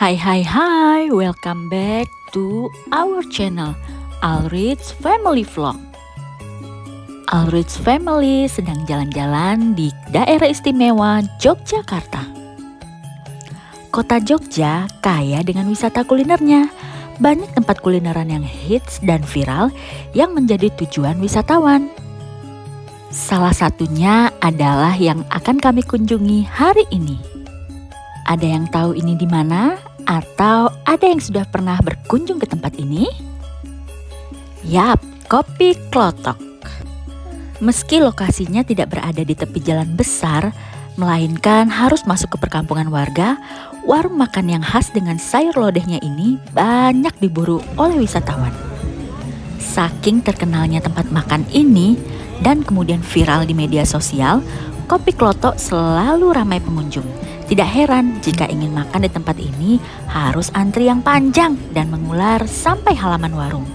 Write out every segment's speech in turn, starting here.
Hai, welcome back to our channel Alrich Family Vlog. Alrich Family sedang jalan-jalan di daerah istimewa Yogyakarta. Kota Jogja kaya dengan wisata kulinernya. Banyak tempat kulineran yang hits dan viral yang menjadi tujuan wisatawan. Salah satunya adalah yang akan kami kunjungi hari ini. Ada yang tahu ini di mana? Atau ada yang sudah pernah berkunjung ke tempat ini? Yap, Kopi Klotok. Meski lokasinya tidak berada di tepi jalan besar, melainkan harus masuk ke perkampungan warga, warung makan yang khas dengan sayur lodehnya ini banyak diburu oleh wisatawan. Saking terkenalnya tempat makan ini dan kemudian viral di media sosial, Kopi Klotok selalu ramai pengunjung. Tidak heran jika ingin makan di tempat ini harus antri yang panjang dan mengular sampai halaman warung.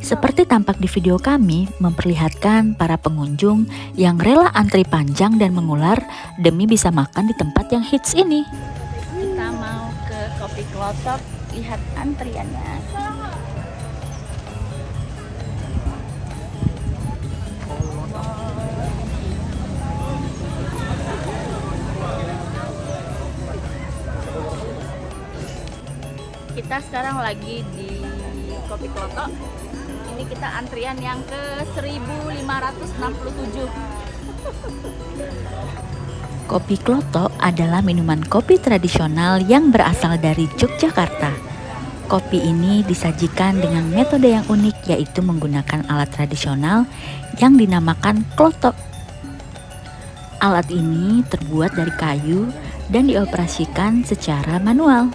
Seperti tampak di video kami memperlihatkan para pengunjung yang rela antri panjang dan mengular demi bisa makan di tempat yang hits ini. Kita mau ke Kopi Klotok, lihat antriannya. Kita sekarang lagi di Kopi Klotok. Ini kita antrian yang ke 1567. Kopi Klotok adalah minuman kopi tradisional yang berasal dari Yogyakarta. Kopi ini disajikan dengan metode yang unik, yaitu menggunakan alat tradisional yang dinamakan klotok. Alat ini terbuat dari kayu dan dioperasikan secara manual.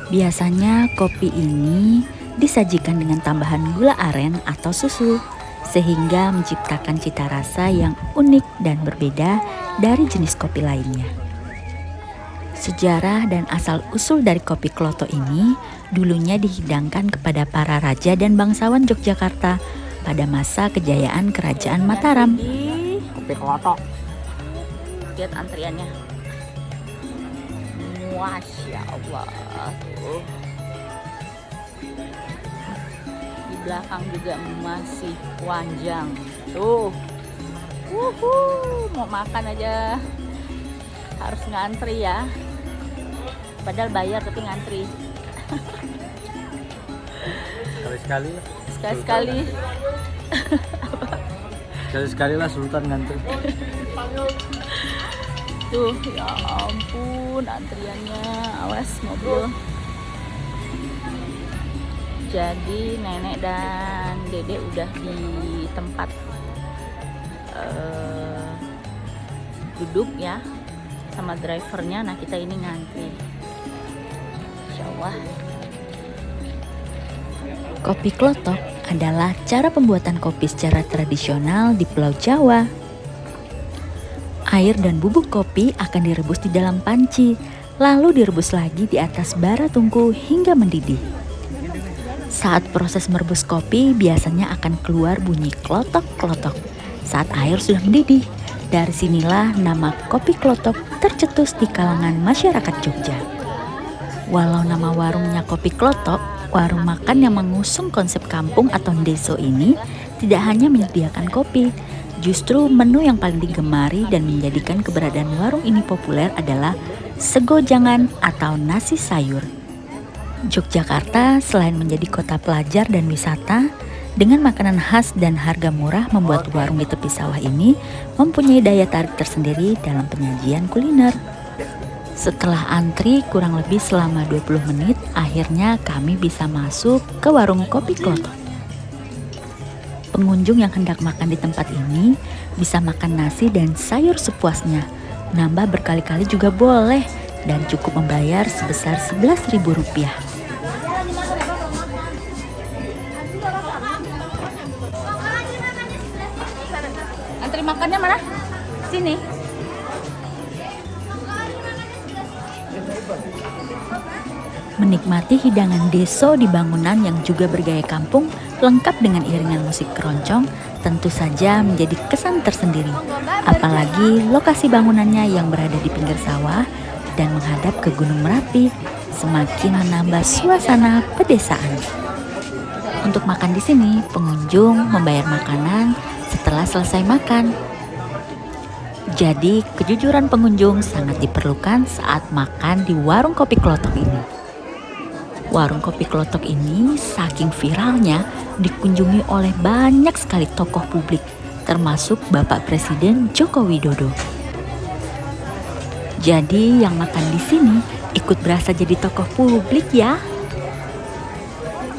Biasanya kopi ini disajikan dengan tambahan gula aren atau susu, sehingga menciptakan cita rasa yang unik dan berbeda dari jenis kopi lainnya. Sejarah dan asal-usul dari Kopi Klotok ini dulunya dihidangkan kepada para raja dan bangsawan Yogyakarta pada masa kejayaan Kerajaan Mataram. Kopi Klotok. Lihat antriannya. Masya Allah tuh. Di belakang juga masih panjang tuh. Mau makan aja harus ngantri ya. Padahal bayar tapi ngantri. Sekali lah Sultan ngantri. Tuh, ya ampun antriannya, awas mobil. Jadi nenek dan dedek udah di tempat duduk ya sama drivernya. Nah kita ini ngantri. Insya Allah. Kopi Klotok adalah cara pembuatan kopi secara tradisional di Pulau Jawa. Air dan bubuk kopi akan direbus di dalam panci, lalu direbus lagi di atas bara tungku hingga mendidih. Saat proses merebus kopi, biasanya akan keluar bunyi klotok-klotok saat air sudah mendidih. Dari sinilah nama Kopi Klotok tercetus di kalangan masyarakat Jogja. Walau nama warungnya Kopi Klotok, warung makan yang mengusung konsep kampung atau deso ini tidak hanya menyediakan kopi. Justru menu yang paling digemari dan menjadikan keberadaan warung ini populer adalah sego jangan atau nasi sayur. Yogyakarta selain menjadi kota pelajar dan wisata, dengan makanan khas dan harga murah membuat warung di tepi sawah ini mempunyai daya tarik tersendiri dalam penyajian kuliner. Setelah antri kurang lebih selama 20 menit, akhirnya kami bisa masuk ke warung Kopi Klotok. Pengunjung yang hendak makan di tempat ini bisa makan nasi dan sayur sepuasnya. Nambah berkali-kali juga boleh dan cukup membayar sebesar Rp11.000. Antri makannya mana? Sini. Menikmati hidangan deso di bangunan yang juga bergaya kampung, lengkap dengan iringan musik keroncong, tentu saja menjadi kesan tersendiri. Apalagi lokasi bangunannya yang berada di pinggir sawah dan menghadap ke Gunung Merapi semakin menambah suasana pedesaan. Untuk makan di sini, pengunjung membayar makanan setelah selesai makan. Jadi, kejujuran pengunjung sangat diperlukan saat makan di warung kopi Klotok ini. Warung kopi Klotok ini saking viralnya dikunjungi oleh banyak sekali tokoh publik, termasuk Bapak Presiden Joko Widodo. Jadi yang makan di sini ikut berasa jadi tokoh publik ya.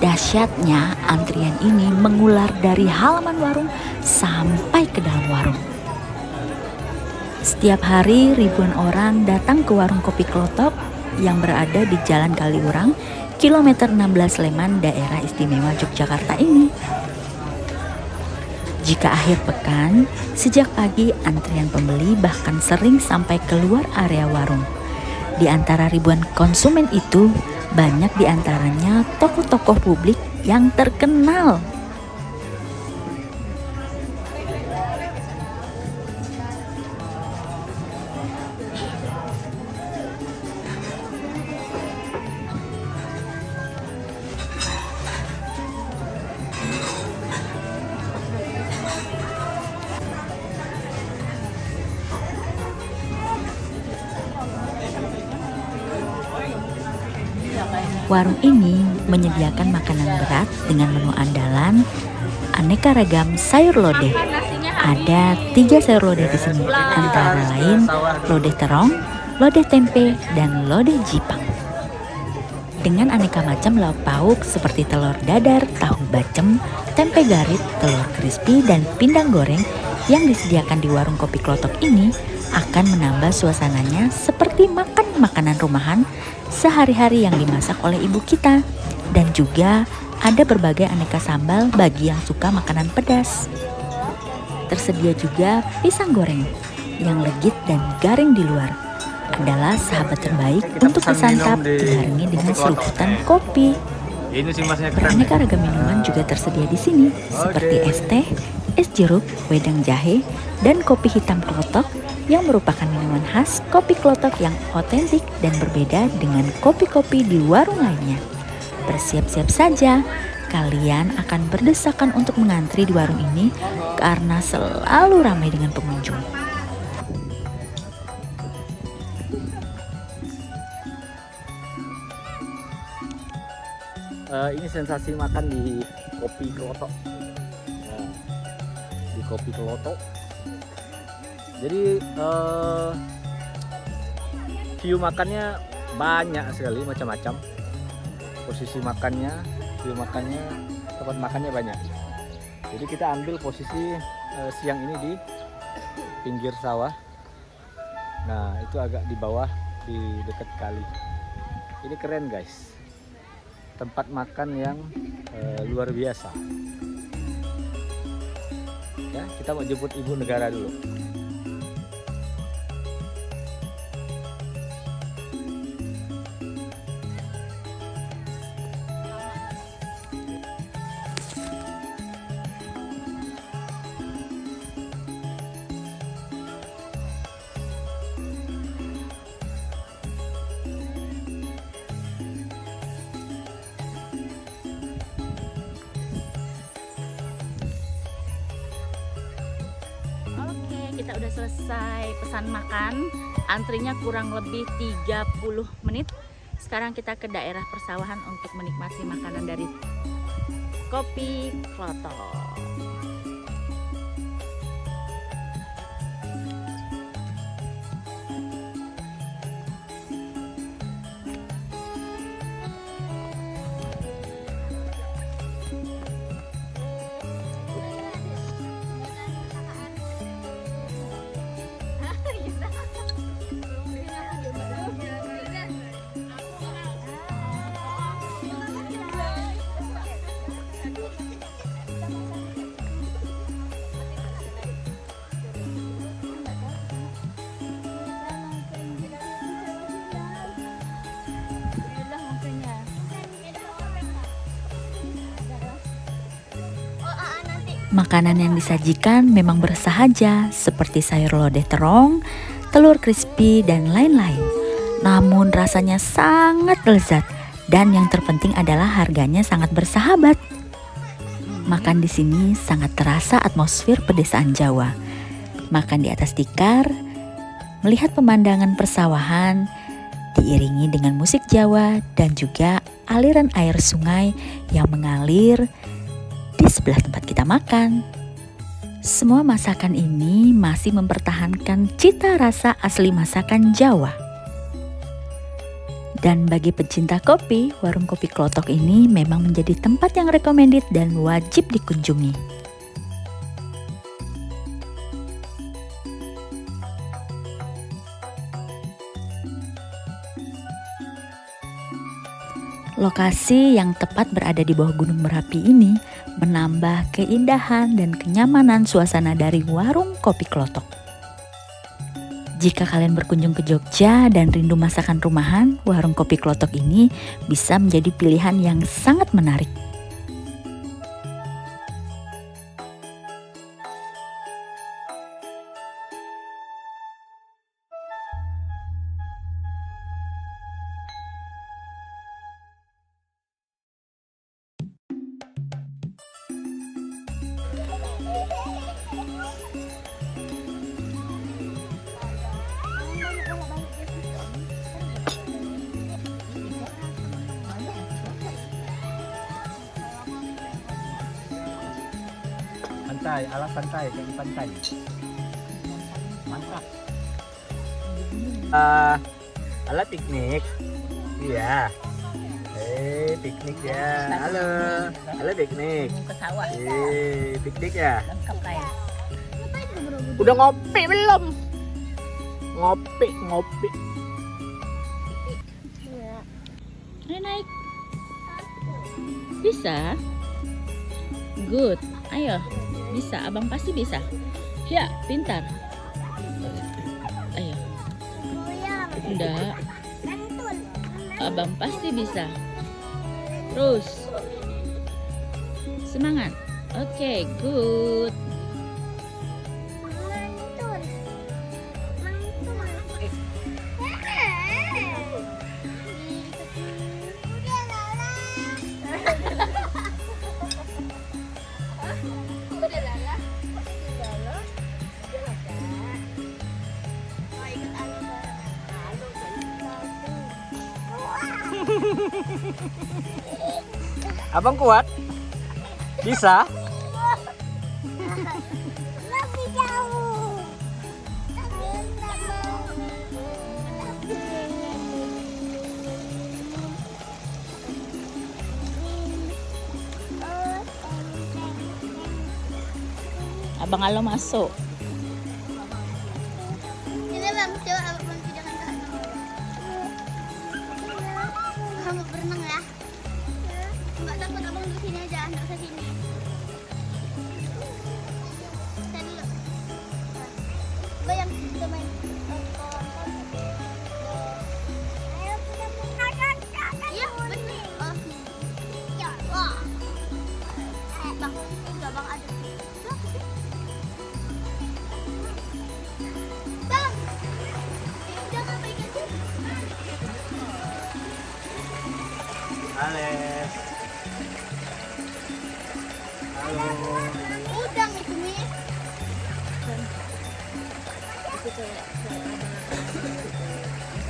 Dahsyatnya antrian ini mengular dari halaman warung sampai ke dalam warung. Setiap hari ribuan orang datang ke warung kopi Klotok yang berada di Jalan Kaliurang, kilometer 16 Sleman, daerah istimewa Yogyakarta ini. Jika akhir pekan, sejak pagi antrian pembeli bahkan sering sampai keluar area warung. Di antara ribuan konsumen itu, banyak di antaranya tokoh-tokoh publik yang terkenal. Warung ini menyediakan makanan berat dengan menu andalan, aneka ragam sayur lodeh. Ada 3 sayur lodeh di sini, antara lain lodeh terong, lodeh tempe, dan lodeh jipang. Dengan aneka macam lauk pauk seperti telur dadar, tahu bacem, tempe garit, telur crispy, dan pindang goreng yang disediakan di warung kopi Klotok ini akan menambah suasananya seperti makan makanan rumahan sehari-hari yang dimasak oleh ibu kita. Dan juga ada berbagai aneka sambal bagi yang suka makanan pedas. Tersedia juga pisang goreng yang legit dan garing di luar. Adalah sahabat terbaik untuk disantap dibarengi dengan seruputan kopi. Ini sih masnya Beraneka ragam minuman juga tersedia di sini, seperti es teh, es jeruk, wedang jahe, dan kopi hitam Klotok yang merupakan minuman khas kopi Klotok yang otentik dan berbeda dengan kopi-kopi di warung lainnya. Bersiap-siap saja, kalian akan berdesakan untuk mengantri di warung ini karena selalu ramai dengan pengunjung. Ini sensasi makan di kopi Klotok. Nah, di kopi Klotok. Jadi view makannya banyak sekali, macam-macam. Posisi makannya, view makannya, tempat makannya banyak. Jadi kita ambil posisi siang ini di pinggir sawah. Nah, itu agak di bawah, di dekat kali. Ini keren guys. Tempat makan yang luar biasa. Ya, kita mau jemput ibu negara dulu. Kita udah selesai pesan makan, antrinya kurang lebih 30 menit. Sekarang kita ke daerah persawahan untuk menikmati makanan dari kopi Klotok. Makanan yang disajikan memang bersahaja seperti sayur lodeh terong, telur crispy, dan lain-lain. namun rasanya sangat lezat dan yang terpenting adalah harganya sangat bersahabat. Makan di sini sangat terasa atmosfer pedesaan Jawa. Makan di atas tikar, melihat pemandangan persawahan, diiringi dengan musik Jawa dan juga aliran air sungai yang mengalir di sebelah tempat kita makan. Semua masakan ini masih mempertahankan cita rasa asli masakan Jawa. Dan bagi pecinta kopi, warung kopi Klotok ini memang menjadi tempat yang recommended dan wajib dikunjungi. Lokasi yang tepat berada di bawah Gunung Merapi ini menambah keindahan dan kenyamanan suasana dari warung kopi Klotok. Jika kalian berkunjung ke Jogja dan rindu masakan rumahan, warung kopi Klotok ini bisa menjadi pilihan yang sangat menarik. Santai, ala santai, kayak di pantai. Mantap. Ala piknik. Iya. Piknik ya. Halo. Ala piknik. Ke sawah. Piknik ya. Lengkap lah ya. Udah ngopi belum? Ngopi. Ayo naik. Bisa? Good. Ayo. Bisa, abang pasti bisa. Ya, pintar. Ayo. Enggak. Abang pasti bisa. Terus. Semangat. Oke, good. Abang kuat? Bisa? Lebih jauh. Abang Alo masuk. Ini bang, coba abang pindahkan ke sana. Kamu berenang ya? Enggak takut abang di sini aja, enggak usah sini. Kita dulu. Bayang kita main. Iya, betul. Oh. Ya, wah. Bang, enggak bang ada. Bang, jangan pegang sih. Ales. Halo. Udang itu nih.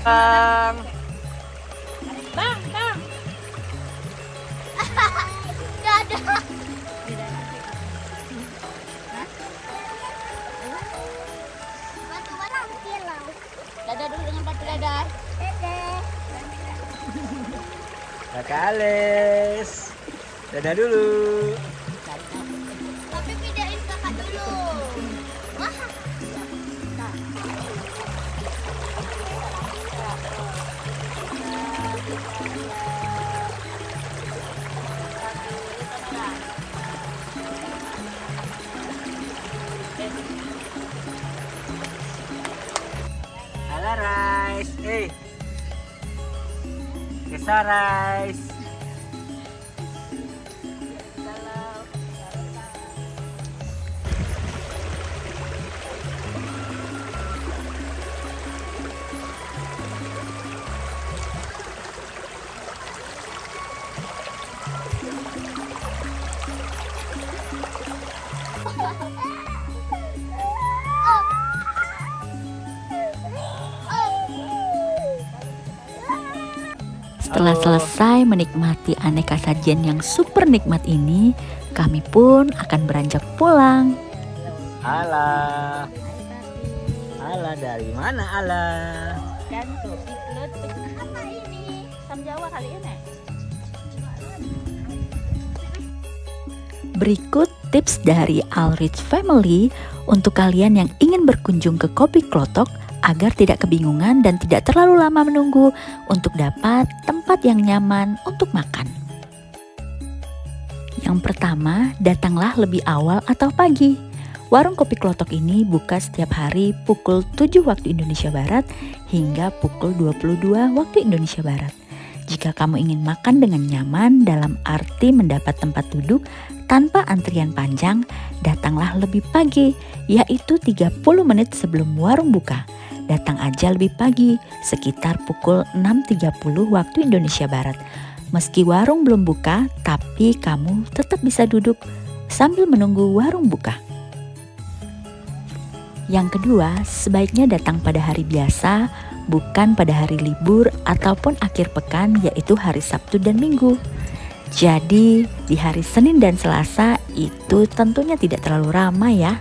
Bang. Bang. Gak ada. Batu barang kilau. Dadah dulu dengan batu dadah. Dadah. Kakak Ales. Dadah dulu. Tapi pindahin kakak dulu. Wah. Halo Rice. Kesa Rice. Setelah Halo. selesai menikmati aneka sajian yang super nikmat ini, kami pun akan beranjak pulang. Ala. Ala dari mana Ala? Kan tuh, ikut Apa ini? Sam Jawa kali ini. Berikut tips dari Alrich Family untuk kalian yang ingin berkunjung ke Kopi Klotok agar tidak kebingungan dan tidak terlalu lama menunggu untuk dapat tempat yang nyaman untuk makan. Yang pertama, datanglah lebih awal atau pagi. Warung Kopi Klotok ini buka setiap hari pukul 7 waktu Indonesia Barat hingga pukul 22 waktu Indonesia Barat. Jika kamu ingin makan dengan nyaman dalam arti mendapat tempat duduk tanpa antrian panjang, datanglah lebih pagi, yaitu 30 menit sebelum warung buka. Datang aja lebih pagi, sekitar pukul 6.30 waktu Indonesia Barat. Meski warung belum buka, tapi kamu tetap bisa duduk sambil menunggu warung buka. Yang kedua, sebaiknya datang pada hari biasa, bukan pada hari libur ataupun akhir pekan, yaitu hari Sabtu dan Minggu. Jadi di hari Senin dan Selasa itu tentunya tidak terlalu ramai ya.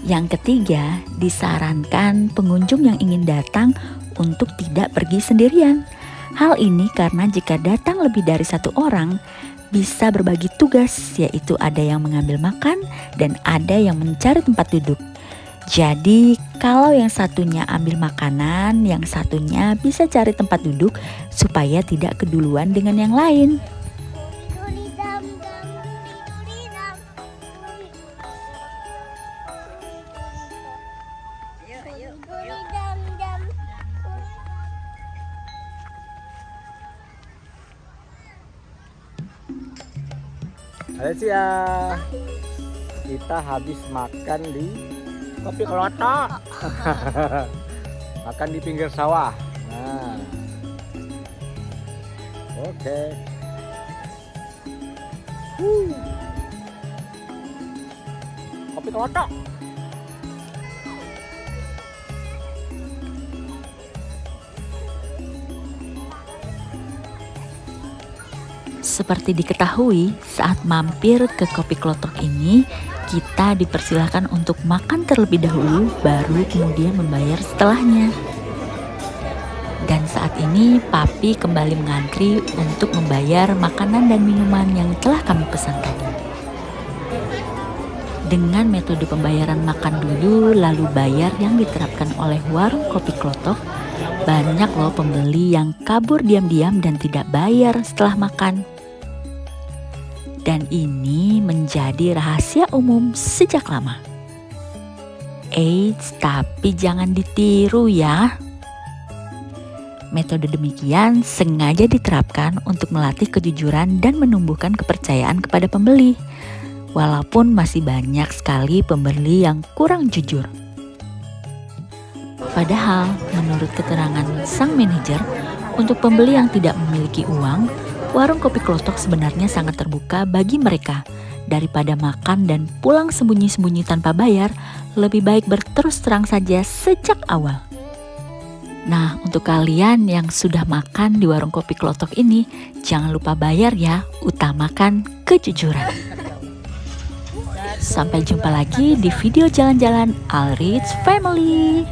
Yang ketiga, disarankan pengunjung yang ingin datang untuk tidak pergi sendirian. Hal ini karena jika datang lebih dari satu orang, bisa berbagi tugas, yaitu ada yang mengambil makan dan ada yang mencari tempat duduk. Jadi kalau yang satunya ambil makanan, yang satunya bisa cari tempat duduk supaya tidak keduluan dengan yang lain. Alessia, kita habis makan di Kopi Klotok. Makan di pinggir sawah. Nah, oke. Kopi Klotok. Seperti diketahui, saat mampir ke Kopi Klotok ini, kita dipersilahkan untuk makan terlebih dahulu, baru kemudian membayar setelahnya. Dan saat ini, Papi kembali mengantri untuk membayar makanan dan minuman yang telah kami pesan tadi. Dengan metode pembayaran makan dulu, lalu bayar yang diterapkan oleh warung Kopi Klotok, banyak loh pembeli yang kabur diam-diam dan tidak bayar setelah makan. Dan ini menjadi rahasia umum sejak lama. Eits, tapi jangan ditiru ya. Metode demikian sengaja diterapkan untuk melatih kejujuran dan menumbuhkan kepercayaan kepada pembeli. Walaupun masih banyak sekali pembeli yang kurang jujur. Padahal menurut keterangan sang manajer, untuk pembeli yang tidak memiliki uang, warung Kopi Klotok sebenarnya sangat terbuka bagi mereka. Daripada makan dan pulang sembunyi-sembunyi tanpa bayar, lebih baik berterus terang saja sejak awal. Nah, untuk kalian yang sudah makan di warung Kopi Klotok ini, jangan lupa bayar ya, utamakan kejujuran. Sampai jumpa lagi di video jalan-jalan Alrich Family.